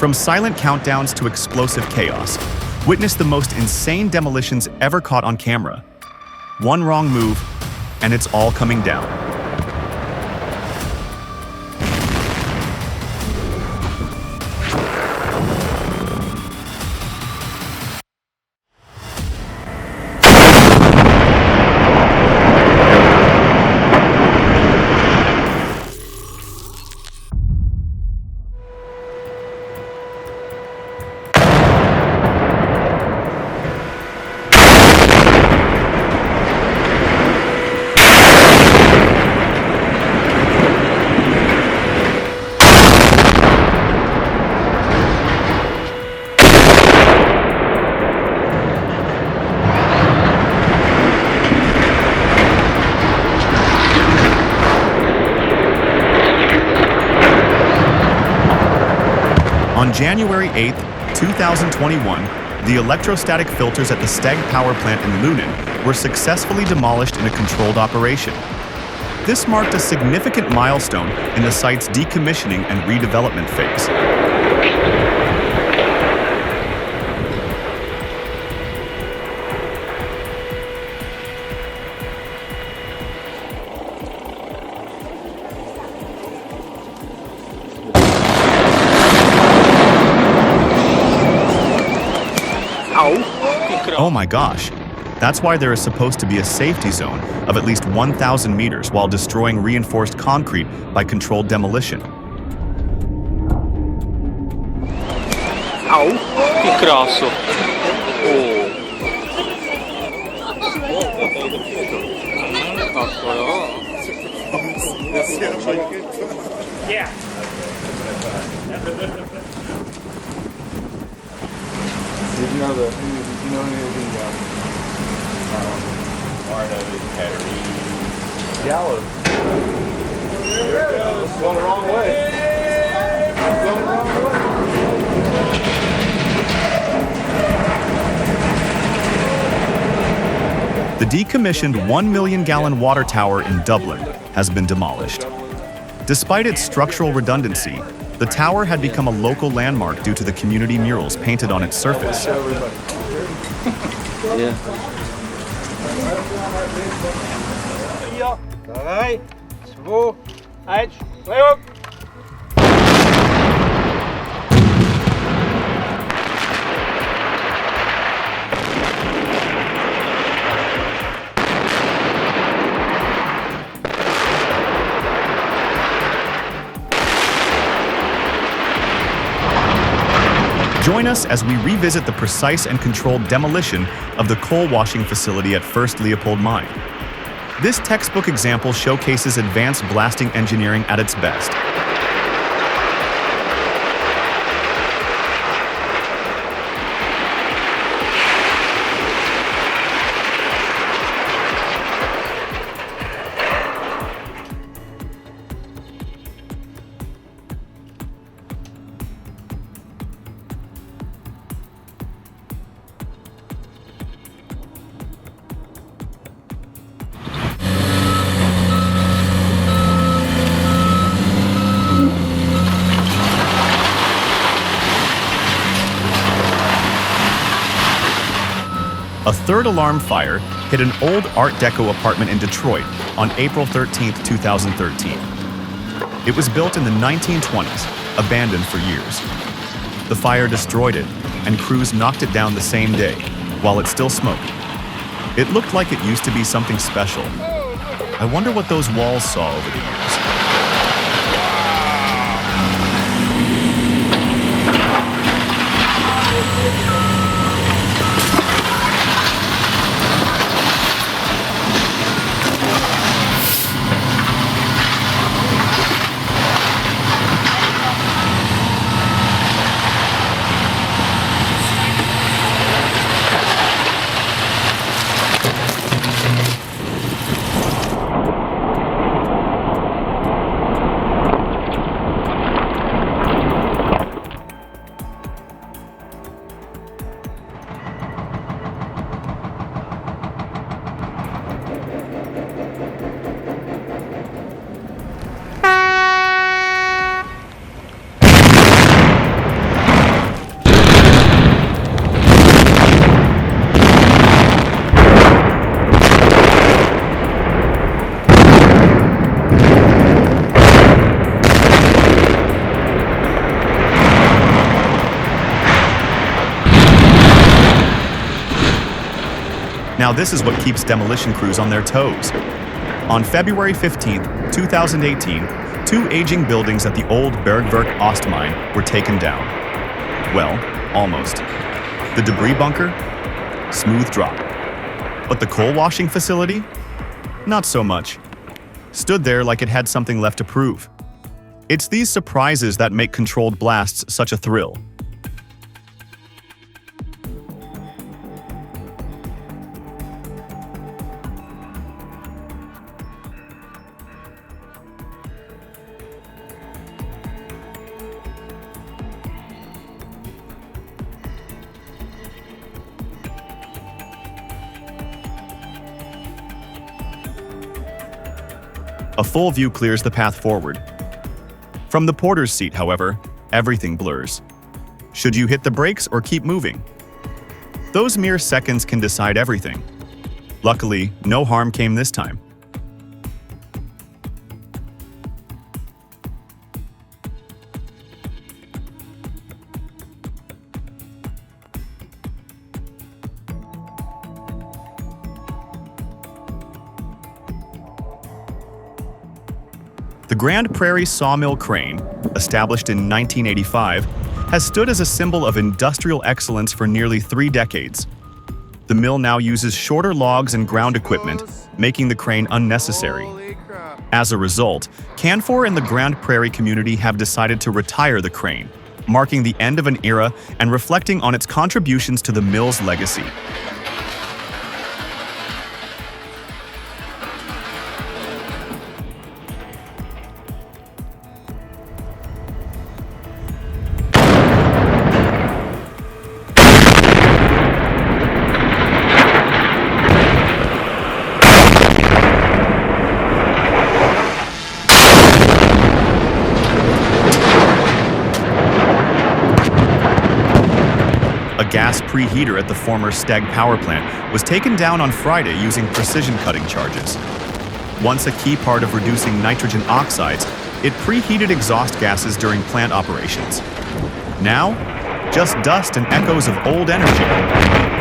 From silent countdowns to explosive chaos, witness the most insane demolitions ever caught on camera. One wrong move, and it's all coming down. On January 8, 2021, the electrostatic filters at the Steg power plant in Lunin were successfully demolished in a controlled operation. This marked a significant milestone in the site's decommissioning and redevelopment phase. Oh my gosh, that's why there is supposed to be a safety zone of at least 1,000 meters while destroying reinforced concrete by controlled demolition. Au, che grosso! Yeah. Did you know any of the gallows? There it goes. It's going the wrong way. It's going the wrong way. The decommissioned 1 million gallon water tower in Dublin has been demolished. Despite its structural redundancy, the tower had become a local landmark due to the community murals painted on its surface. Join us as we revisit the precise and controlled demolition of the coal washing facility at First Leopold Mine. This textbook example showcases advanced blasting engineering at its best. A third alarm fire hit an old Art Deco apartment in Detroit on April 13, 2013. It was built in the 1920s, abandoned for years. The fire destroyed it, and crews knocked it down the same day, while it still smoked. It looked like it used to be something special. I wonder what those walls saw over the years. Now this is what keeps demolition crews on their toes. On February 15, 2018, 2 aging buildings at the old Bergwerk Ostmine were taken down. Well, almost. The debris bunker? Smooth drop. But the coal washing facility? Not so much. Stood there like it had something left to prove. It's these surprises that make controlled blasts such a thrill. A full view clears the path forward. From the porter's seat, however, everything blurs. Should you hit the brakes or keep moving? Those mere seconds can decide everything. Luckily, no harm came this time. The Grand Prairie Sawmill crane, established in 1985, has stood as a symbol of industrial excellence for nearly 3 decades. The mill now uses shorter logs and ground equipment, making the crane unnecessary. As a result, Canfor and the Grand Prairie community have decided to retire the crane, marking the end of an era and reflecting on its contributions to the mill's legacy. A gas preheater at the former Steg power plant was taken down on Friday using precision cutting charges. Once a key part of reducing nitrogen oxides, it preheated exhaust gases during plant operations. Now, just dust and echoes of old energy.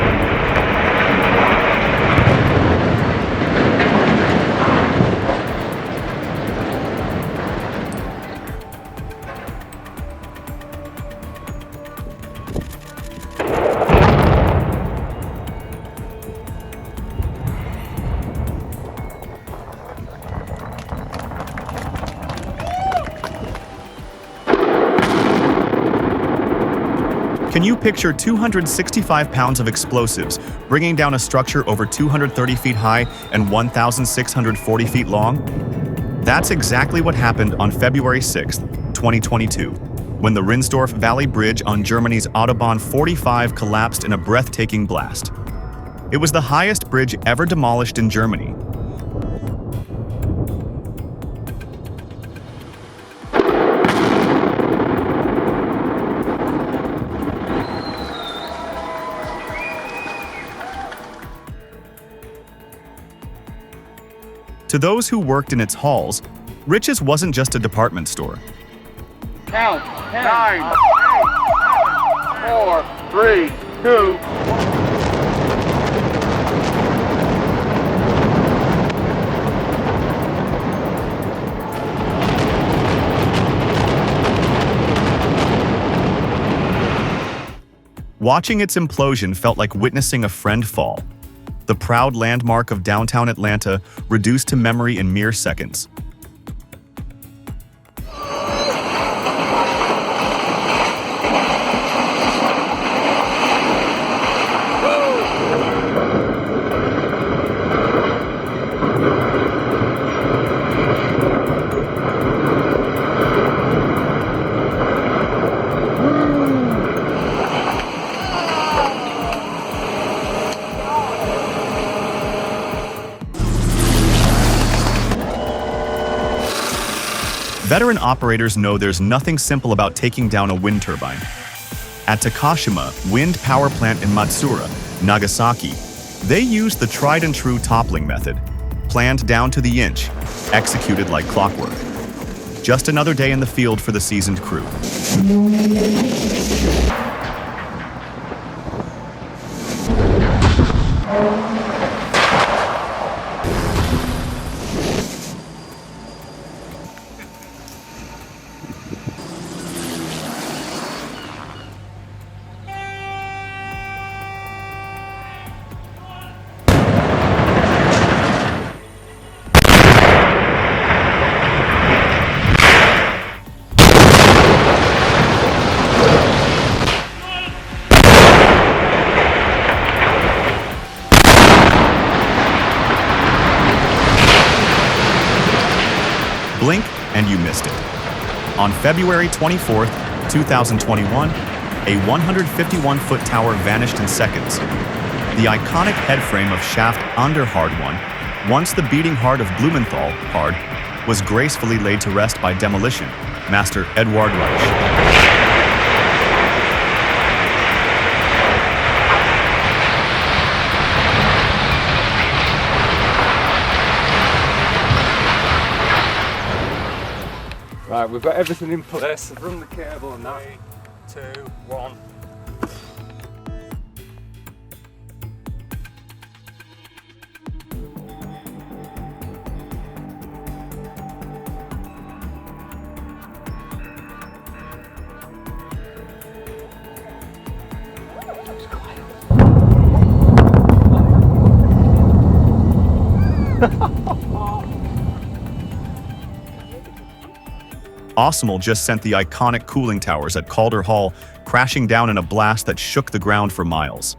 Can you picture 265 pounds of explosives bringing down a structure over 230 feet high and 1,640 feet long? That's exactly what happened on February 6, 2022, when the Rinsdorf Valley Bridge on Germany's Autobahn 45 collapsed in a breathtaking blast. It was the highest bridge ever demolished in Germany. To those who worked in its halls, Rich's wasn't just a department store. Count. 9, 8, 4, 3, 2. Watching its implosion felt like witnessing a friend fall. The proud landmark of downtown Atlanta reduced to memory in mere seconds. Veteran operators know there's nothing simple about taking down a wind turbine. At Takashima Wind Power Plant in Matsura, Nagasaki, they used the tried-and-true toppling method, planned down to the inch, executed like clockwork. Just another day in the field for the seasoned crew. Blink and you missed it. On February 24th, 2021, a 151-foot tower vanished in seconds. The iconic headframe of shaft under Hard 1, once the beating heart of Blumenthal Hard, was gracefully laid to rest by Demolition master Edward Reich. Right, we've got everything in place. I've run the cable and that. 3, 2, 1. Sawmill just sent the iconic cooling towers at Calder Hall crashing down in a blast that shook the ground for miles.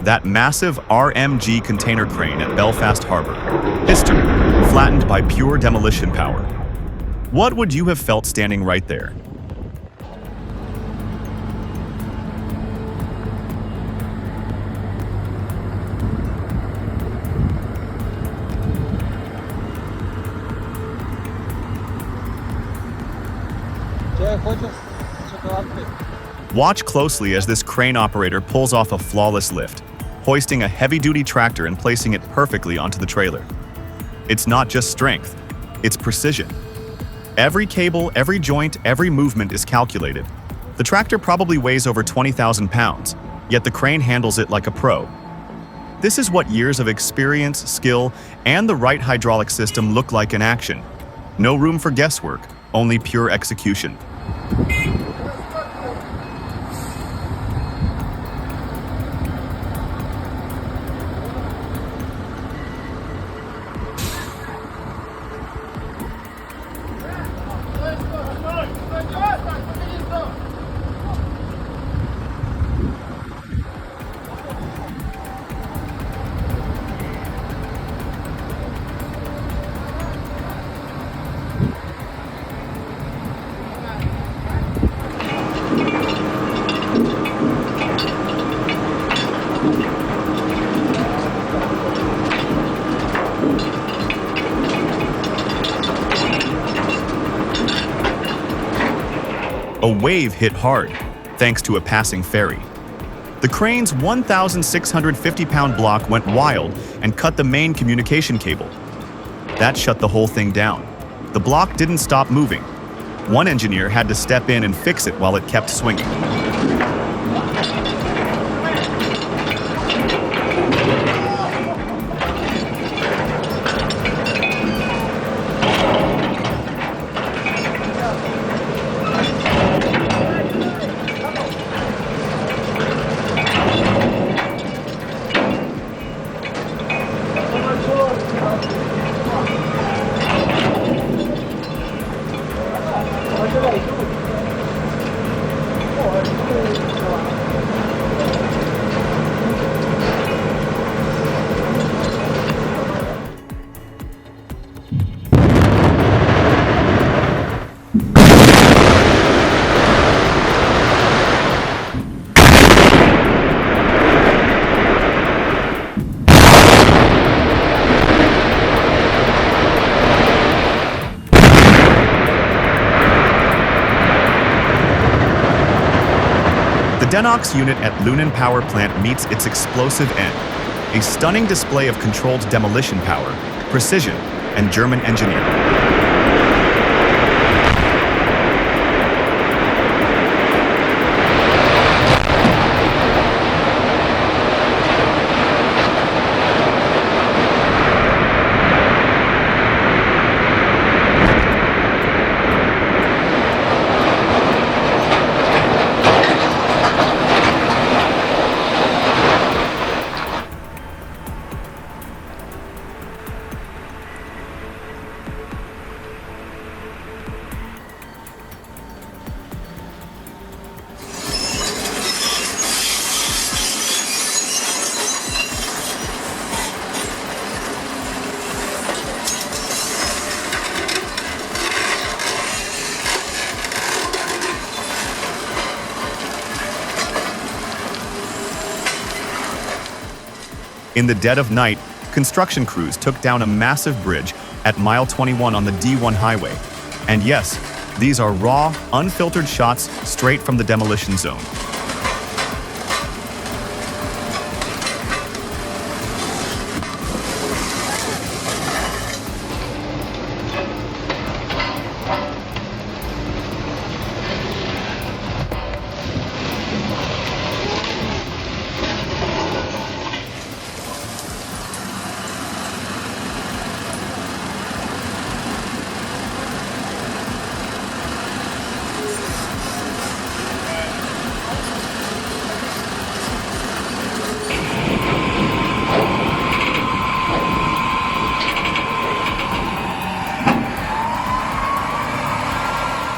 That massive RMG container crane at Belfast Harbour. History, flattened by pure demolition power. What would you have felt standing right there? Watch closely as this crane operator pulls off a flawless lift, hoisting a heavy-duty tractor and placing it perfectly onto the trailer. It's not just strength, it's precision. Every cable, every joint, every movement is calculated. The tractor probably weighs over 20,000 pounds, yet the crane handles it like a pro. This is what years of experience, skill, and the right hydraulic system look like in action. No room for guesswork, only pure execution. A wave hit hard, thanks to a passing ferry. The crane's 1,650-pound block went wild and cut the main communication cable. That shut the whole thing down. The block didn't stop moving. One engineer had to step in and fix it while it kept swinging. The Denox unit at Lunen Power Plant meets its explosive end. A stunning display of controlled demolition power, precision, and German engineering. In the dead of night, construction crews took down a massive bridge at mile 21 on the D1 highway. And yes, these are raw, unfiltered shots straight from the demolition zone.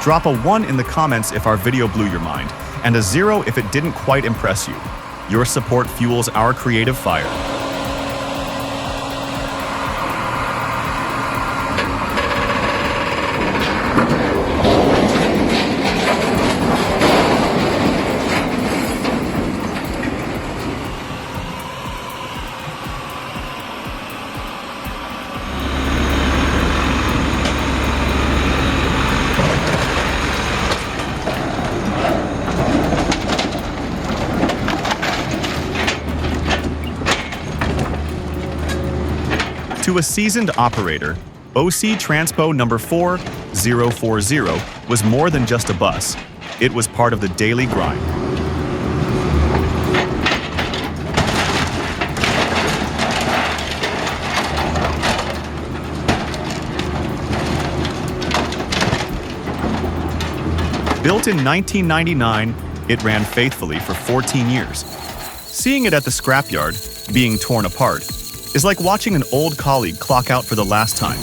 Drop a 1 in the comments if our video blew your mind, and a 0 if it didn't quite impress you. Your support fuels our creative fire. To a seasoned operator, OC Transpo number 4040 was more than just a bus. It was part of the daily grind. Built in 1999, it ran faithfully for 14 years. Seeing it at the scrapyard, being torn apart, is like watching an old colleague clock out for the last time.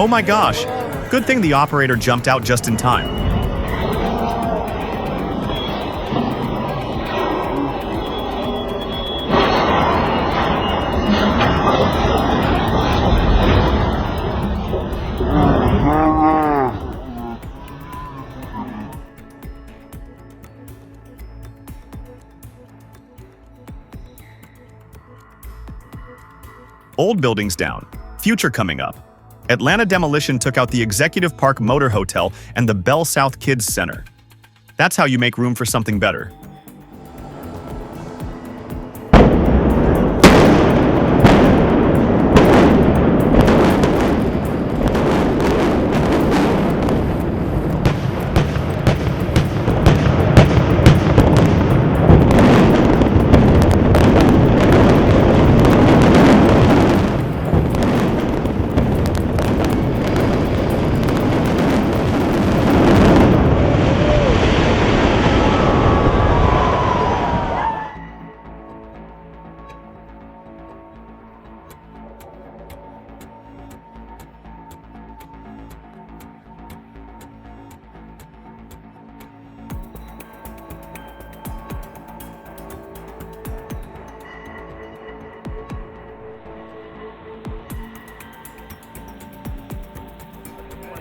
Oh my gosh! Good thing the operator jumped out just in time. Old buildings down, future coming up. Atlanta Demolition took out the Executive Park Motor Hotel and the Bell South Kids Center. That's how you make room for something better.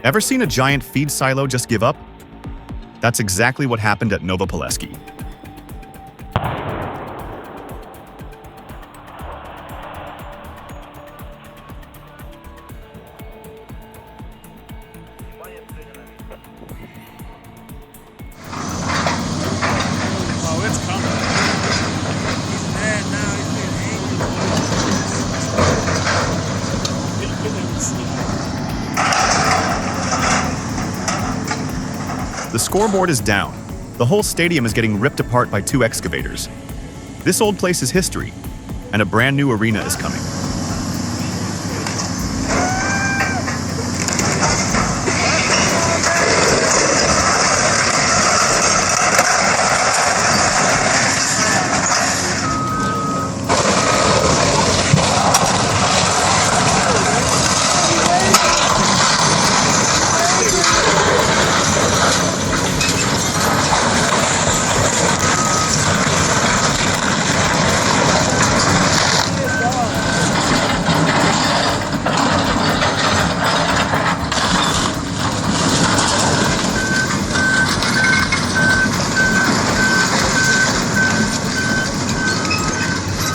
Ever seen a giant feed silo just give up? That's exactly what happened at Novopileski. Oh, it's coming. He's mad now. He's being angry. The scoreboard is down. The whole stadium is getting ripped apart by 2 excavators. This old place is history, and a brand new arena is coming.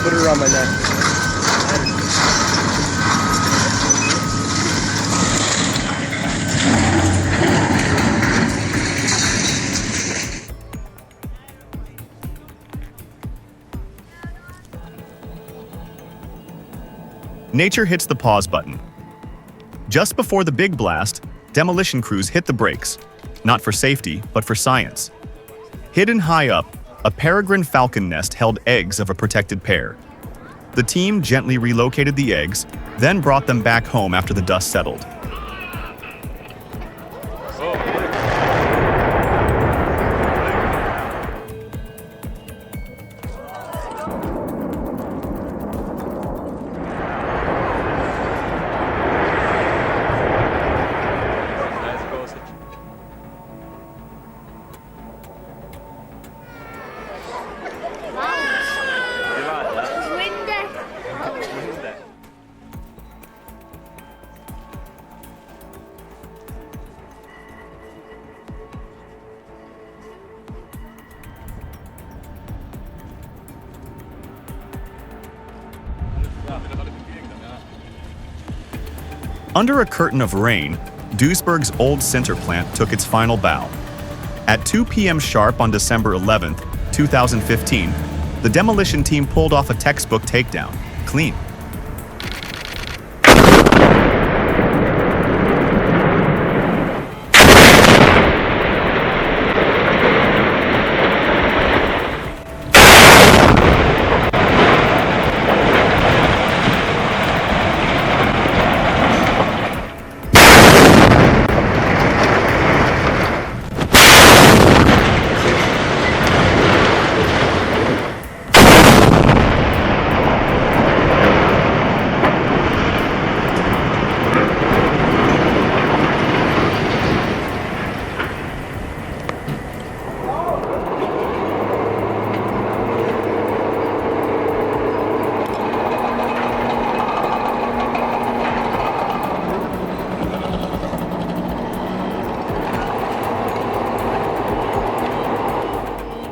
Put it around my neck. Nature hits the pause button. Just before the big blast, demolition crews hit the brakes, not for safety, but for science. Hidden high up, a peregrine falcon nest held eggs of a protected pair. The team gently relocated the eggs, then brought them back home after the dust settled. Under a curtain of rain, Duisburg's old sinter plant took its final bow. At 2 p.m. sharp on December 11, 2015, the demolition team pulled off a textbook takedown, clean.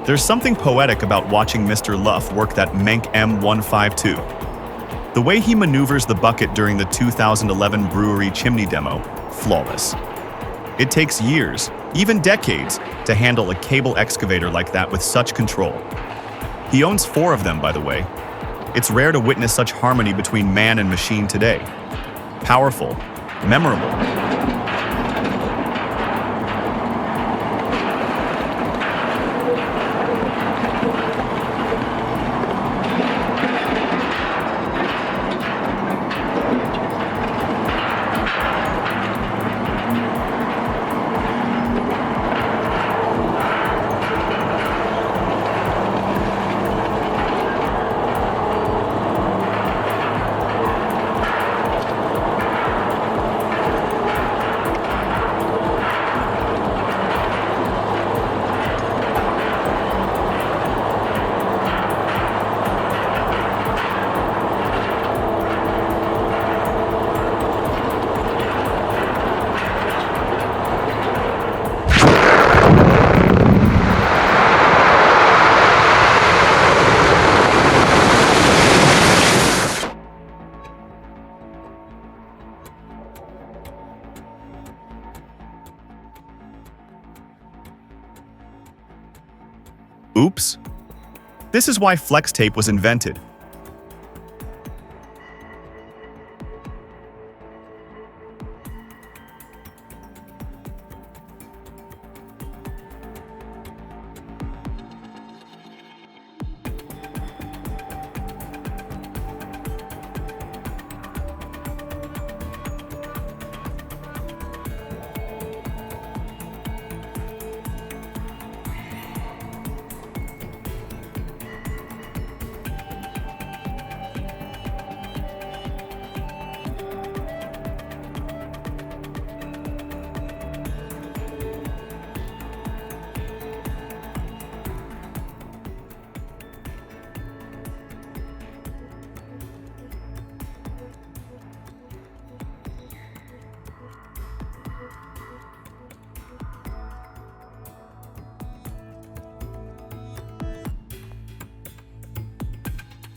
There's something poetic about watching Mr. Luff work that Menk M152. The way he maneuvers the bucket during the 2011 brewery chimney demo, flawless. It takes years, even decades, to handle a cable excavator like that with such control. He owns 4 of them, by the way. It's rare to witness such harmony between man and machine today. Powerful, memorable. Oops. This is why flex tape was invented.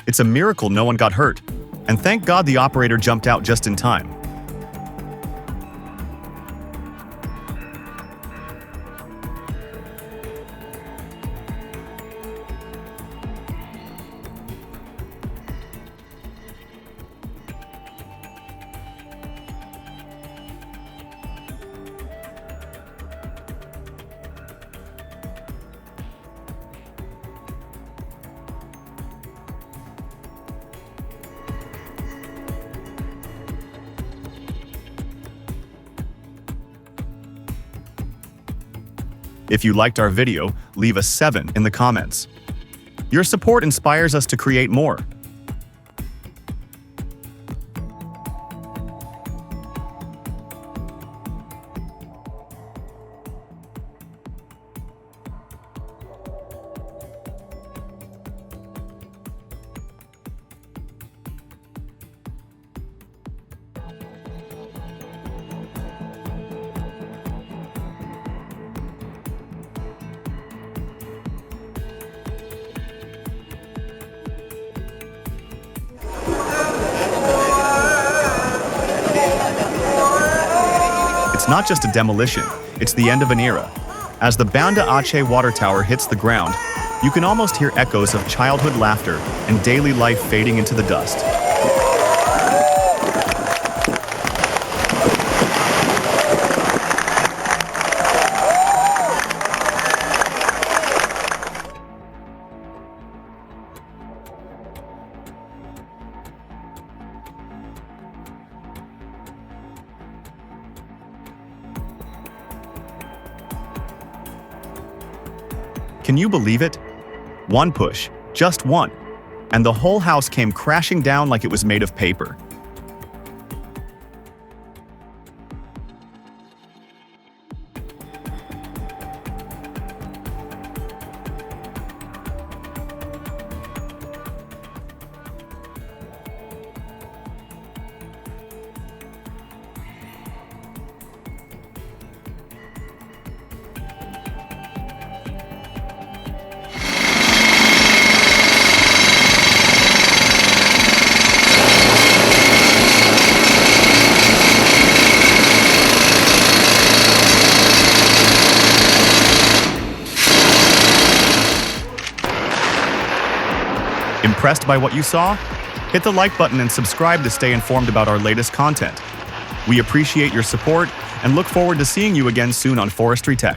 It's a miracle no one got hurt, and thank God the operator jumped out just in time. If you liked our video, leave a 7 in the comments. Your support inspires us to create more. It's not just a demolition, it's the end of an era. As the Banda Aceh water tower hits the ground, you can almost hear echoes of childhood laughter and daily life fading into the dust. Can you believe it? One push, just one, and the whole house came crashing down like it was made of paper. Impressed by what you saw? Hit the like button and subscribe to stay informed about our latest content. We appreciate your support and look forward to seeing you again soon on Forestry Tech.